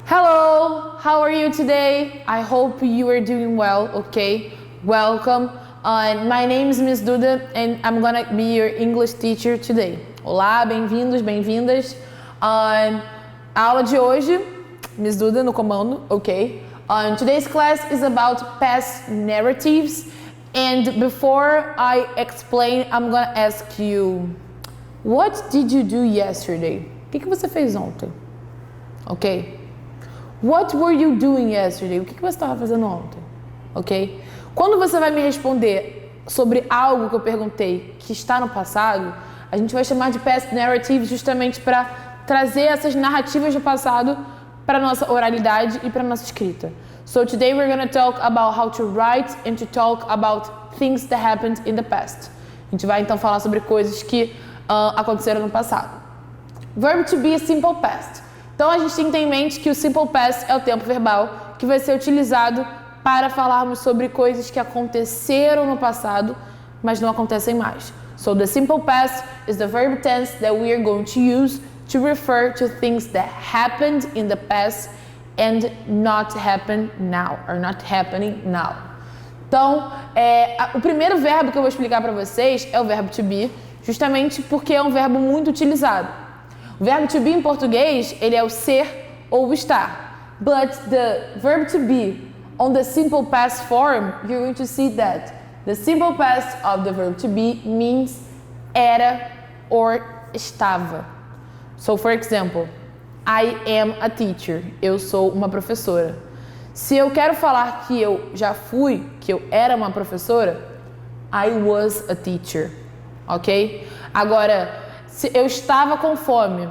Hello, how are you today? I hope you are doing well, okay? Welcome. My name is Miss Duda and I'm gonna be your English teacher today. Olá, bem-vindos, bem-vindas. A aula de hoje, Miss Duda no comando, ok? Today's class is about past narratives, and before I explain, I'm gonna ask you, what did you do yesterday? O que você fez ontem? Ok? What were you doing yesterday? O que você estava fazendo ontem? Ok? Quando você vai me responder sobre algo que eu perguntei que está no passado, a gente vai chamar de past narratives justamente para trazer essas narrativas do passado para a nossa oralidade e para a nossa escrita. So today we're going to talk about how to write and to talk about things that happened in the past. A gente vai então falar sobre coisas que aconteceram no passado. Verb to be is simple past. Então a gente tem que ter em mente que o simple past é o tempo verbal que vai ser utilizado para falarmos sobre coisas que aconteceram no passado, mas não acontecem mais. So the simple past is the verb tense that we are going to use to refer to things that happened in the past and not happen now, or not happening now. Então, o primeiro verbo que eu vou explicar para vocês é o verbo to be, justamente porque é um verbo muito utilizado. O verbo to be em português, ele é o ser ou o estar. But the verb to be on the simple past form, you're going to see that the simple past of the verb to be means era or estava. So, for example, I am a teacher. Eu sou uma professora. Se eu quero falar que eu já fui, que eu era uma professora, I was a teacher. Ok? Agora, se eu estava com fome,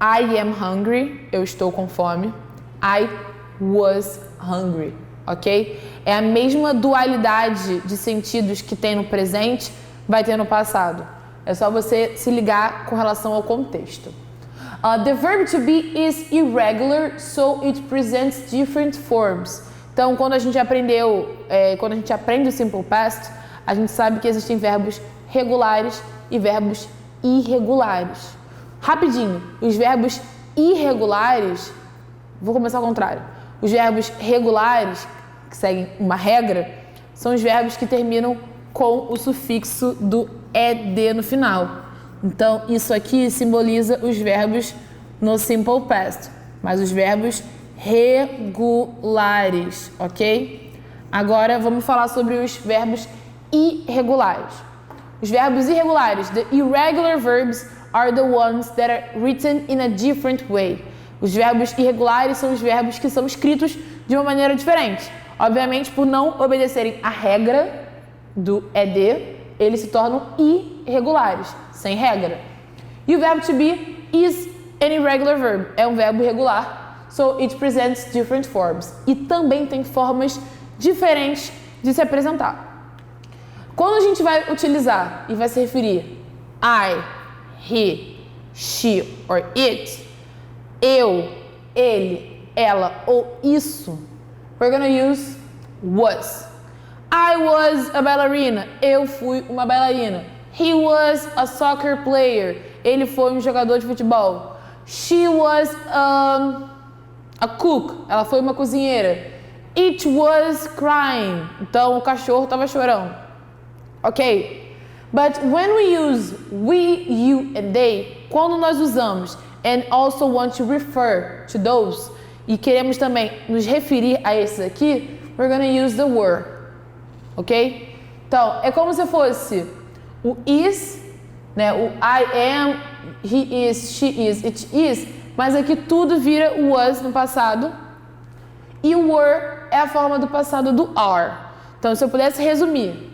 I am hungry, eu estou com fome. I was hungry, ok? É a mesma dualidade de sentidos que tem no presente, vai ter no passado. É só você se ligar com relação ao contexto. The verb to be is irregular, so it presents different forms. Então, quando a gente aprende o simple past, a gente sabe que existem verbos regulares e verbos irregulares. Rapidinho, os verbos irregulares, vou começar ao contrário. Os verbos regulares, que seguem uma regra, são os verbos que terminam com o sufixo do ed no final. Então, isso aqui simboliza os verbos no simple past, mas os verbos regulares, ok? Agora, vamos falar sobre os verbos irregulares. Os verbos irregulares, the irregular verbs are the ones that are written in a different way. Os verbos irregulares são os verbos que são escritos de uma maneira diferente. Obviamente, por não obedecerem à regra do ed, eles se tornam irregulares, sem regra. E o verbo to be is an irregular verb, é um verbo irregular, so it presents different forms. E também tem formas diferentes de se apresentar. Quando a gente vai utilizar e vai se referir I, he, she or it, eu, ele, ela ou isso, we're gonna use was. I was a ballerina. Eu fui uma bailarina. He was a soccer player. Ele foi um jogador de futebol. She was a cook. Ela foi uma cozinheira. It was crying. Então o cachorro estava chorando. Ok? But when we use we, you and they, quando nós usamos and also want to refer to those, e queremos também nos referir a esses aqui, we're gonna use the were. Ok? Então, é como se fosse o is, né? O I am, he is, she is, it is, mas aqui tudo vira was no passado e o were é a forma do passado do are. Então, se eu pudesse resumir,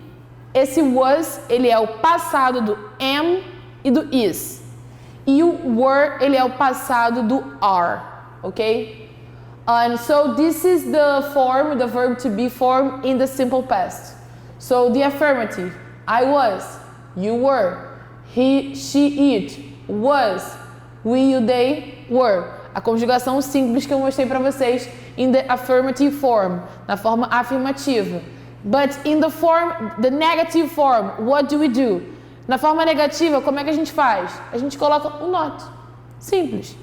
esse was, ele é o passado do am e do is. E o were, ele é o passado do are, ok? And so this is the form, the verb to be form in the simple past. So the affirmative, I was, you were, he, she, it, was, we, you, they, were. A conjugação simples que eu mostrei para vocês in the affirmative form, na forma afirmativa. But in the form, the negative form, what do we do? Na forma negativa, como é que a gente faz? A gente coloca um not. Simples.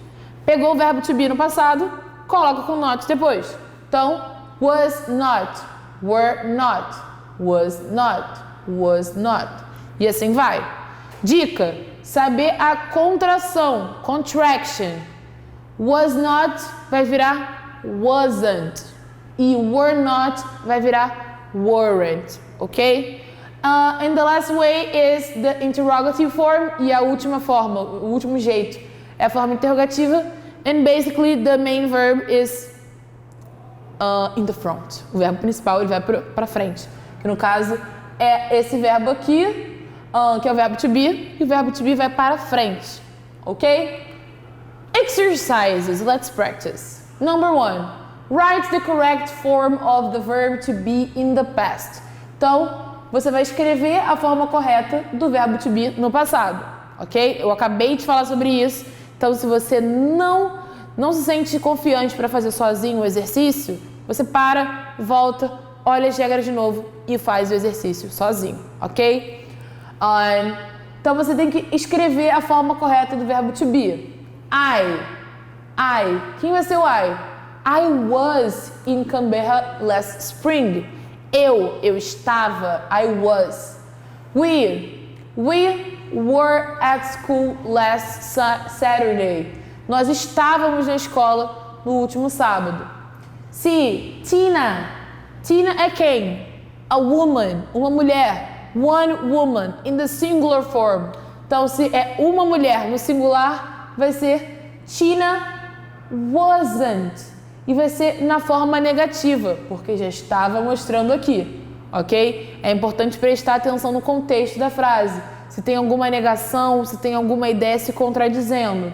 Pegou o verbo to be no passado, coloca com not depois. Então, was not, were not, was not, was not. E assim vai. Dica, saber a contração, contraction. Was not vai virar wasn't. E were not vai virar weren't, ok? And the last way is the interrogative form. E a última forma, o último jeito, é a forma interrogativa. And basically the main verb is in the front. O verbo principal ele vai para frente. Que no caso é esse verbo aqui, que é o verbo to be. E o verbo to be vai para frente, ok? Exercises, let's practice. Number 1, write the correct form of the verb to be in the past. Então, você vai escrever a forma correta do verbo to be no passado, ok? Eu acabei de falar sobre isso, então se você não se sente confiante para fazer sozinho o exercício, você para, volta, olha as regras de novo e faz o exercício sozinho, ok? Então você tem que escrever a forma correta do verbo to be. I. Quem vai ser o I? I was in Canberra last spring. Eu estava. I was. We were at school last Saturday. Nós estávamos na escola no último sábado. Se Tina é quem? A woman, uma mulher. One woman, in the singular form. Então, se é uma mulher no singular, vai ser Tina wasn't. E vai ser na forma negativa, porque já estava mostrando aqui, ok? É importante prestar atenção no contexto da frase. Se tem alguma negação, se tem alguma ideia se contradizendo.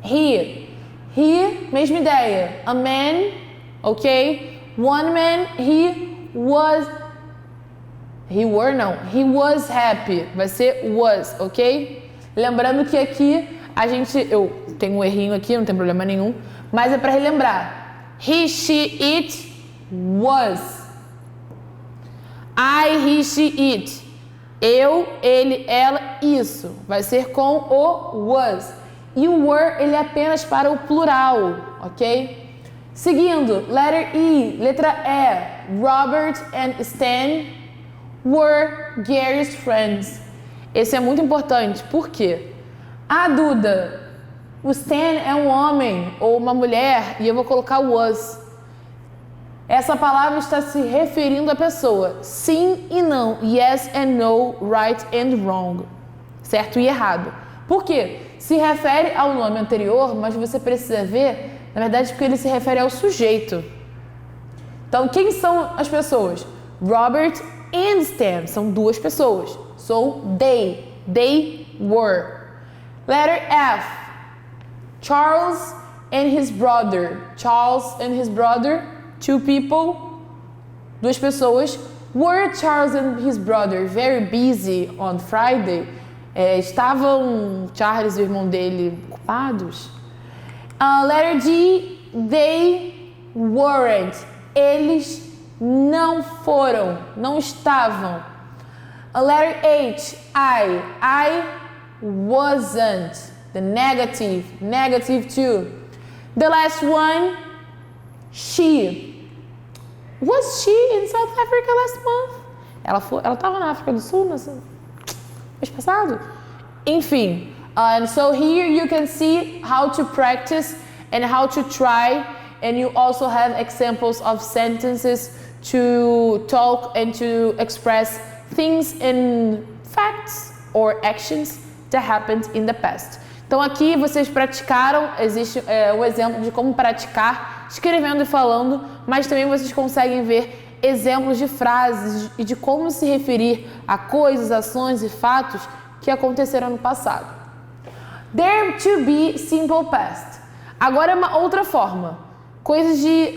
He, mesma ideia. A man, ok? One man, he was happy. Vai ser was, ok? Lembrando que aqui eu tenho um errinho aqui, não tem problema nenhum, mas é para relembrar. He, she, it, was. I, he, she, it. Eu, ele, ela, isso. Vai ser com o was. E o were, ele é apenas para o plural, ok? Seguindo, letter E, letra E. Robert and Stan were Gary's friends. Esse é muito importante, por quê? Duda, o Stan é um homem ou uma mulher e eu vou colocar was. Essa palavra está se referindo à pessoa. Sim e não. Yes and no, right and wrong. Certo e errado. Por quê? Se refere ao nome anterior, mas você precisa ver, na verdade, porque ele se refere ao sujeito. Então, quem são as pessoas? Robert and Stan. São duas pessoas. So, they were. Letter F. Charles and his brother. Charles and his brother, two people, duas pessoas. Were Charles and his brother very busy on Friday? Estavam Charles e o irmão dele ocupados? Letter G. They weren't. Eles não foram, não estavam. Letter H. I wasn't. The negative too. The last one, she. Was she in South Africa last month? Ela estava na África do Sul mês passado? Enfim, and so here you can see how to practice and how to try, and you also have examples of sentences to talk and to express things in facts or actions that happened in the past. Então aqui vocês praticaram, existe o exemplo de como praticar escrevendo e falando, mas também vocês conseguem ver exemplos de frases e de como se referir a coisas, ações e fatos que aconteceram no passado. There to be simple past. Agora é uma outra forma.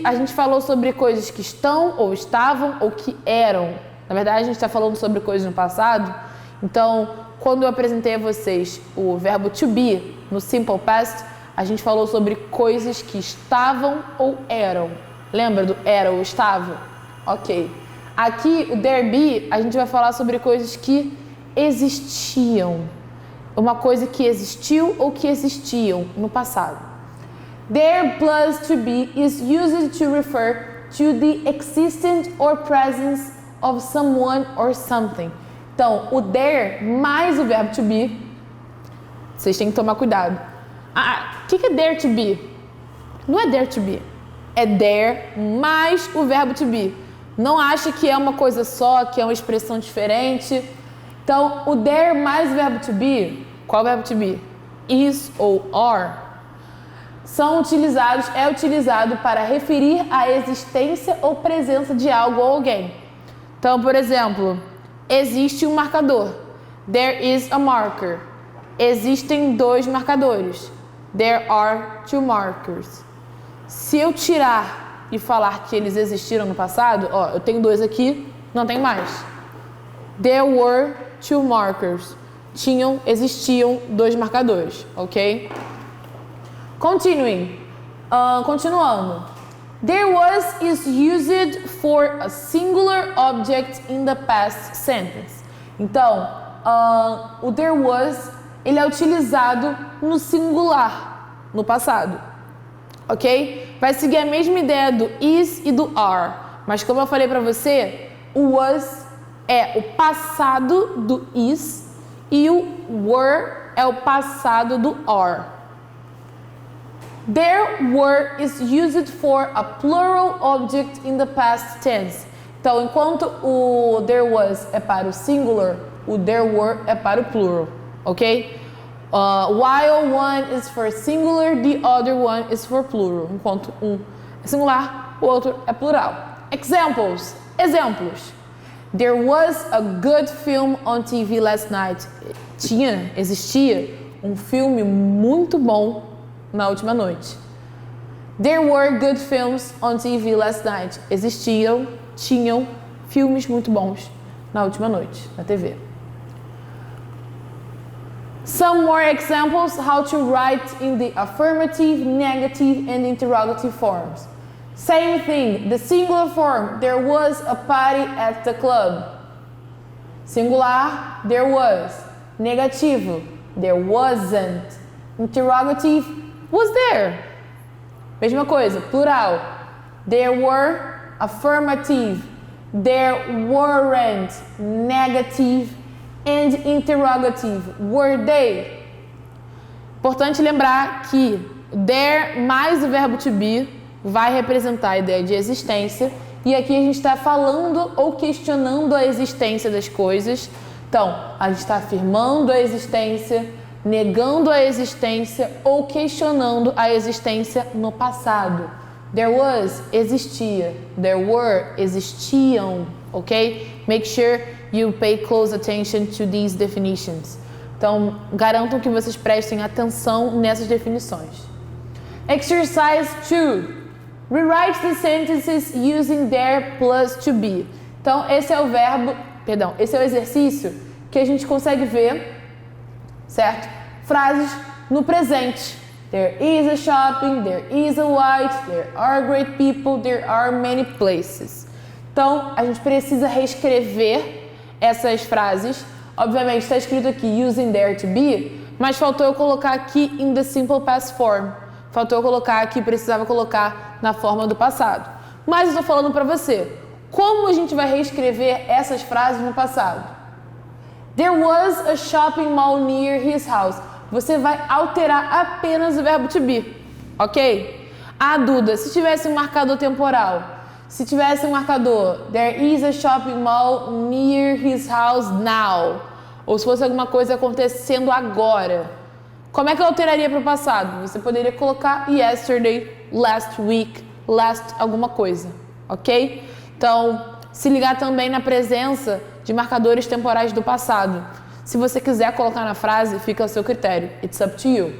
A gente falou sobre coisas que estão, ou estavam, ou que eram. Na verdade, a gente está falando sobre coisas no passado. Então, quando eu apresentei a vocês o verbo to be no simple past, a gente falou sobre coisas que estavam ou eram. Lembra do era ou estava? Ok. Aqui, o there be, a gente vai falar sobre coisas que existiam. Uma coisa que existiu ou que existiam no passado. There plus to be is used to refer to the existence or presence of someone or something. Então, o there mais o verbo to be, vocês têm que tomar cuidado. O que é there to be? Não é there to be. É there mais o verbo to be. Não acha que é uma coisa só, que é uma expressão diferente. Então, o there mais o verbo to be, qual verbo to be? Is ou are, é utilizado para referir à existência ou presença de algo ou alguém. Então, por exemplo, existe um marcador. There is a marker. Existem 2 marcadores. There are 2 markers. Se eu tirar e falar que eles existiram no passado, eu tenho 2 aqui, não tem mais. There were 2 markers. Existiam 2 marcadores, ok? Continuando. There was is used for a singular object in the past sentence. Então, o there was, ele é utilizado no singular, no passado, ok? Vai seguir a mesma ideia do is e do are, mas como eu falei para você, o was é o passado do is e o were é o passado do are. There were is used for a plural object in the past tense. Então, enquanto o there was é para o singular, o there were é para o plural, ok? While one is for singular, the other one is for plural. Enquanto um é singular, o outro é plural. Exemplos. There was a good film on TV last night. Existia um filme muito bom na última noite. There were good films on TV last night. Tinham filmes muito bons na última noite, na TV. Some more examples how to write in the affirmative, negative, and interrogative forms. Same thing, the singular form, there was a party at the club. Singular, there was. Negativo, there wasn't. Interrogative, was there. Mesma coisa, plural. There were, affirmative. There weren't, negative and interrogative. Were they? Importante lembrar que there mais o verbo to be vai representar a ideia de existência, e aqui a gente está falando ou questionando a existência das coisas. Então, a gente está afirmando a existência, negando a existência ou questionando a existência no passado. There was, existia. There were, existiam, ok? Make sure you pay close attention to these definitions. Então, garantam que vocês prestem atenção nessas definições. Exercise 2. Rewrite the sentences using there plus to be. Então, esse é o exercício que a gente consegue ver, certo? Frases no presente. There is a shopping, there is a white, there are great people, there are many places. Então, a gente precisa reescrever essas frases. Obviamente, está escrito aqui using there to be, mas faltou eu colocar aqui in the simple past form. Faltou eu colocar aqui, precisava colocar na forma do passado. Mas eu estou falando para você, como a gente vai reescrever essas frases no passado? There was a shopping mall near his house. Você vai alterar apenas o verbo to be, ok? Duda, se tivesse um marcador temporal, se tivesse um marcador, there is a shopping mall near his house now, ou se fosse alguma coisa acontecendo agora, como é que eu alteraria para o passado? Você poderia colocar yesterday, last week, last alguma coisa, ok? Então, se ligar também na presença de marcadores temporais do passado. Se você quiser colocar na frase, fica ao seu critério. It's up to you.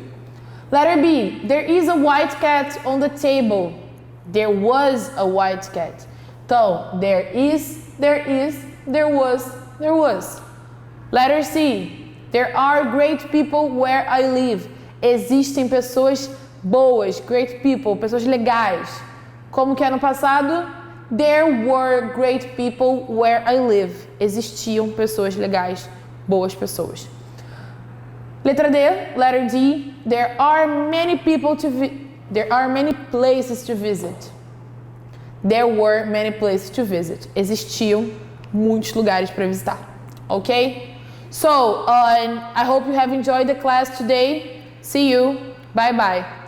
Letter B. There is a white cat on the table. There was a white cat. Então, there is, there was. Letter C. There are great people where I live. Existem pessoas boas, great people, pessoas legais. Como que é no passado? There were great people where I live. Existiam pessoas legais, boas pessoas. Letra D, letter D. There are many people There are many places to visit. There were many places to visit. Existiam muitos lugares para visitar. Okay? So, I hope you have enjoyed the class today. See you. Bye bye.